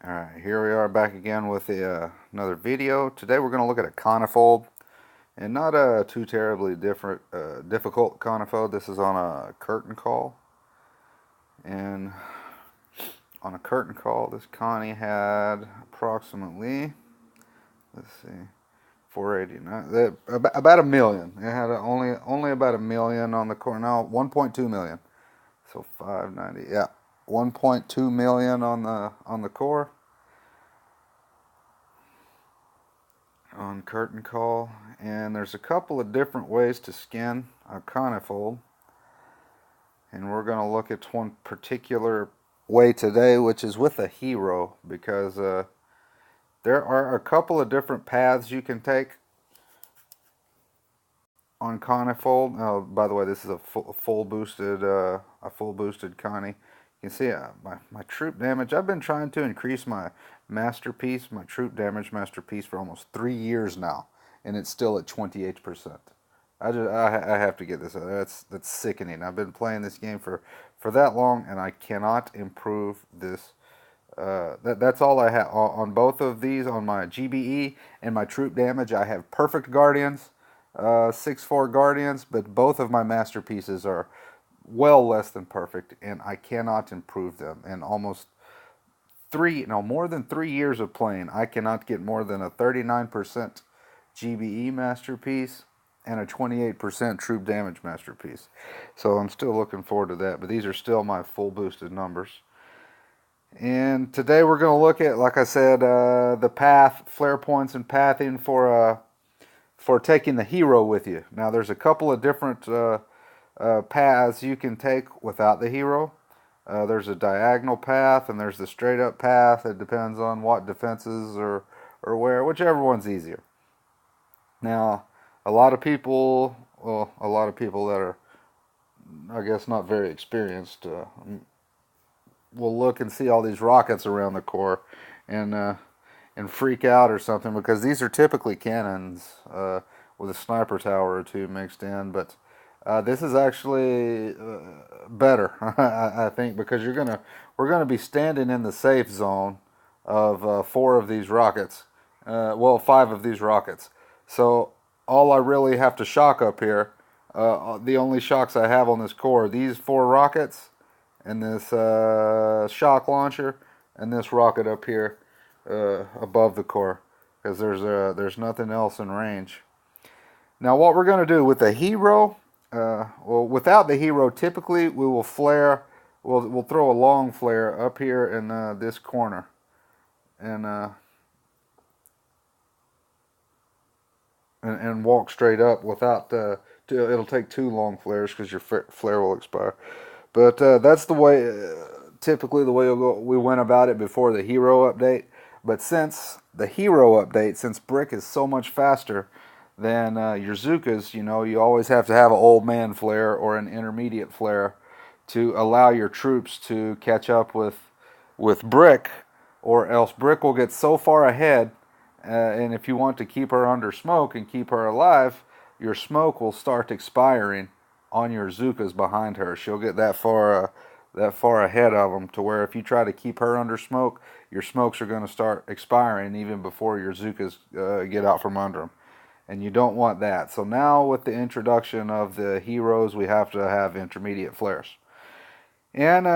Alright, here we are back again with another video. Today we're going to look at a conifold, and not a too terribly difficult conifold. This is on a curtain call, and on a curtain call this Connie had approximately, let's see, 489, about a million. It had only about a million on the core. Now 1.2 million, so 590, yeah, 1.2 million on the core. On curtain call, and there's a couple of different ways to skin a conifold, and we're going to look at one particular way today, which is with a hero, because there are a couple of different paths you can take on conifold. Oh, by the way, this is a full boosted Connie. You can see my troop damage. I've been trying to increase my troop damage masterpiece for almost 3 years now, and it's still at 28%. I have to get this. That's sickening. I've been playing this game for that long, and I cannot improve this. That's all I have on both of these. On my GBE and my troop damage, I have perfect guardians, 6/4 guardians, but both of my masterpieces are well less than perfect, and I cannot improve them. In almost more than 3 years of playing, I cannot get more than a 39% GBE masterpiece and a 28% troop damage masterpiece. So I'm still looking forward to that, but these are still my full boosted numbers. And today we're going to look at, like I said, the path, flare points, and pathing for taking the hero with you. Now there's a couple of different paths you can take without the hero. There's a diagonal path and there's the straight up path. It depends on what defenses or whichever one's easier. Now, a lot of people that are, I guess, not very experienced, will look and see all these rockets around the core and freak out or something, because these are typically cannons with a sniper tower or two mixed in. But this is actually better, I think, because we're gonna be standing in the safe zone of four of these rockets. Well, five of these rockets. So all I really have to shock up here, the only shocks I have on this core, these four rockets, and this shock launcher, and this rocket up here above the core, because there's nothing else in range. Now, what we're going to do with the hero, well, without the hero, typically we will flare. We'll throw a long flare up here in this corner, and walk straight up without. It'll take two long flares because your flare will expire. But that's the way, typically the way we went about it before the hero update. But since the hero update, since brick is so much faster than your Zookas, you always have to have an old man flare or an intermediate flare to allow your troops to catch up with brick, or else brick will get so far ahead. And if you want to keep her under smoke and keep her alive, your smoke will start expiring on your Zookas behind her. She'll get that far ahead of them, to where if you try to keep her under smoke, your smokes are going to start expiring even before your Zookas get out from under them. And you don't want that. So now with the introduction of the heroes, we have to have intermediate flares. And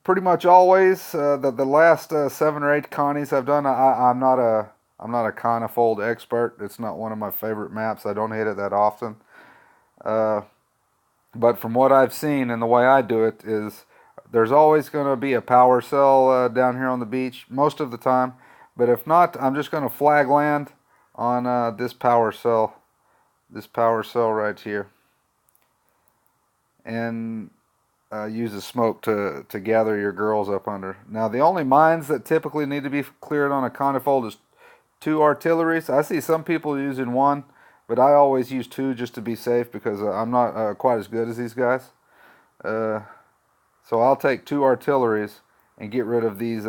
pretty much always, the last 7 or 8 Connies I've done, I'm not a Conifold expert. It's not one of my favorite maps. I don't hit it that often. But from what I've seen and the way I do it is, there's always going to be a power cell down here on the beach most of the time. But if not, I'm just going to flag land on this power cell right here, and use the smoke to gather your girls up under. Now, the only mines that typically need to be cleared on a Conifold is 2 artilleries. I see some people using 1, but I always use 2 just to be safe, because I'm not quite as good as these guys. So I'll take 2 artilleries and get rid of these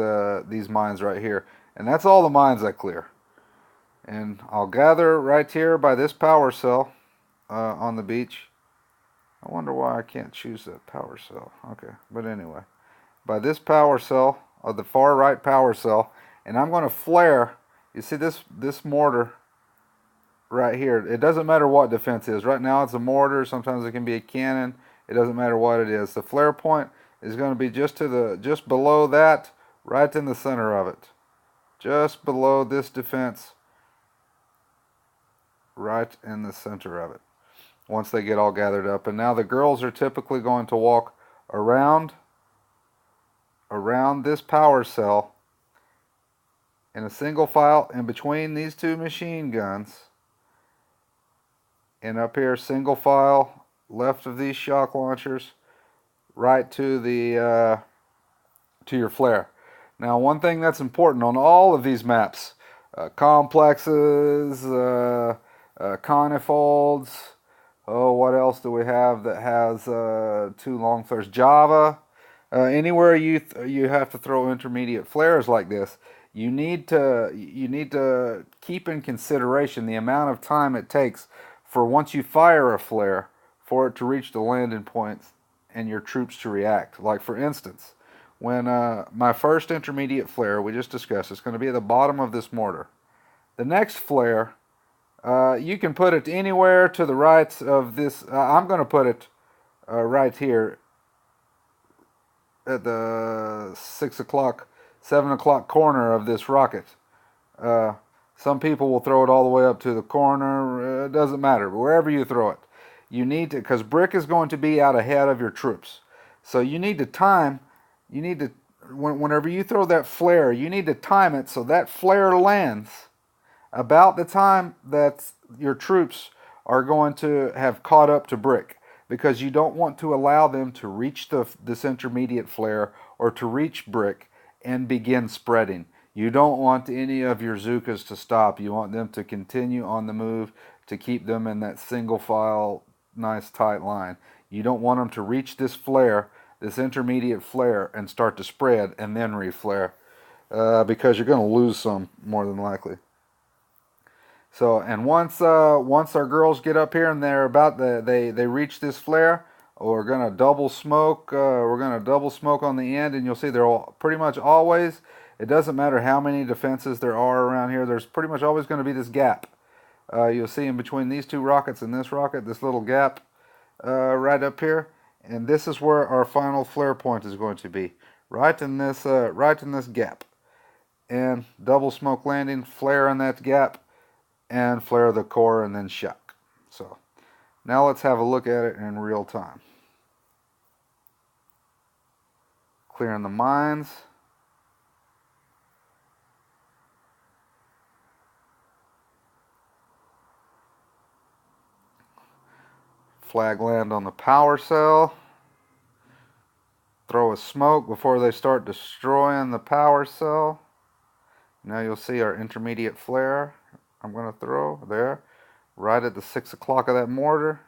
mines right here. And that's all the mines I clear. And I'll gather right here by this power cell on the beach. I wonder why I can't choose that power cell. Okay, but anyway, by this power cell of the far right power cell, and I'm going to flare. You see this mortar right here. It doesn't matter what defense is. Right now it's a mortar. Sometimes it can be a cannon. It doesn't matter what it is. The flare point is going to be just below that, right in the center of it, just below this defense, right in the center of it. Once they get all gathered up, and now the girls are typically going to walk around this power cell in a single file in between these two machine guns, and up here single file left of these shock launchers, right to the to your flare. Now, one thing that's important on all of these maps, complexes, conifolds. Oh, what else do we have that has two long flares? Java. Anywhere you have to throw intermediate flares like this, you need to keep in consideration the amount of time it takes for once you fire a flare for it to reach the landing points and your troops to react. Like for instance, when my first intermediate flare we just discussed, it's going to be at the bottom of this mortar. The next flare, you can put it anywhere to the right of this. I'm going to put it right here at the 6 o'clock, 7 o'clock corner of this rocket. Some people will throw it all the way up to the corner. It doesn't matter. Wherever you throw it, you need to, because brick is going to be out ahead of your troops. So you need to time. You need to, whenever you throw that flare, you need to time it so that flare lands about the time that your troops are going to have caught up to brick, because you don't want to allow them to reach this intermediate flare or to reach brick and begin spreading. You don't want any of your Zookas to stop. You want them to continue on the move, to keep them in that single file, nice tight line. You don't want them to reach this flare, this intermediate flare, and start to spread and then reflare, because you're going to lose some more than likely. So, and once our girls get up here and they reach this flare, we're gonna double smoke. We're gonna double smoke on the end, and you'll see they're all, pretty much always. It doesn't matter how many defenses there are around here. There's pretty much always going to be this gap. You'll see in between these two rockets and this rocket, this little gap right up here, and this is where our final flare point is going to be, right in this gap. And double smoke landing, flare in that gap, and flare the core, and then shock. So now let's have a look at it in real time. Clearing the mines. Flag land on the power cell. Throw a smoke before they start destroying the power cell. Now you'll see our intermediate flare I'm going to throw there, right at the 6 o'clock of that mortar.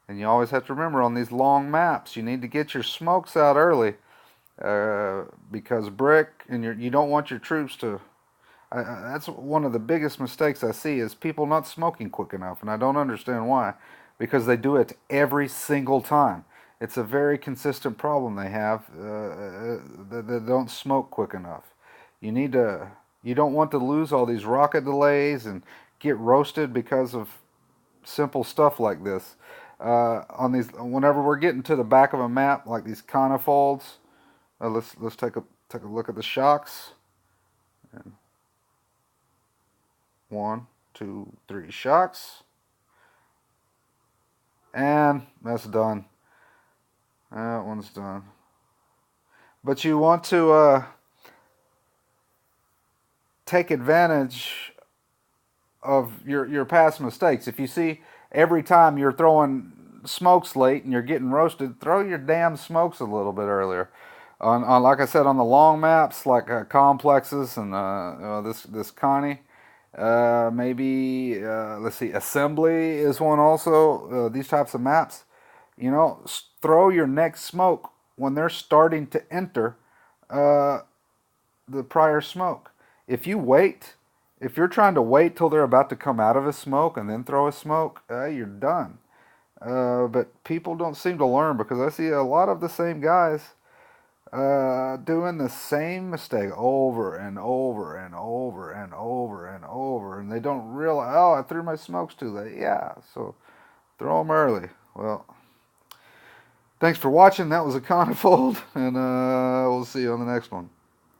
And you always have to remember on these long maps, you need to get your smokes out early, because brick, and you don't want your troops to. That's one of the biggest mistakes I see, is people not smoking quick enough, and I don't understand why, because they do it every single time. It's a very consistent problem they have. They don't smoke quick enough. You don't want to lose all these rocket delays and get roasted because of simple stuff like this. On these, whenever we're getting to the back of a map, like these conifolds, let's take a look at the shocks. And 1, 2, 3 shocks, and that's done. That one's done. But you want to take advantage of your past mistakes. If you see every time you're throwing smokes late and you're getting roasted, throw your damn smokes a little bit earlier. On like I said, on the long maps like complexes and this Connie, maybe let's see, assembly is one also. These types of maps. Throw your next smoke when they're starting to enter the prior smoke. If you're trying to wait till they're about to come out of a smoke and then throw a smoke, you're done. But people don't seem to learn because I see a lot of the same guys doing the same mistake over and over and over and over and over, and they don't realize, oh, I threw my smokes too late. Yeah, so throw them early. Well, thanks for watching. That was a Conifold, and we'll see you on the next one.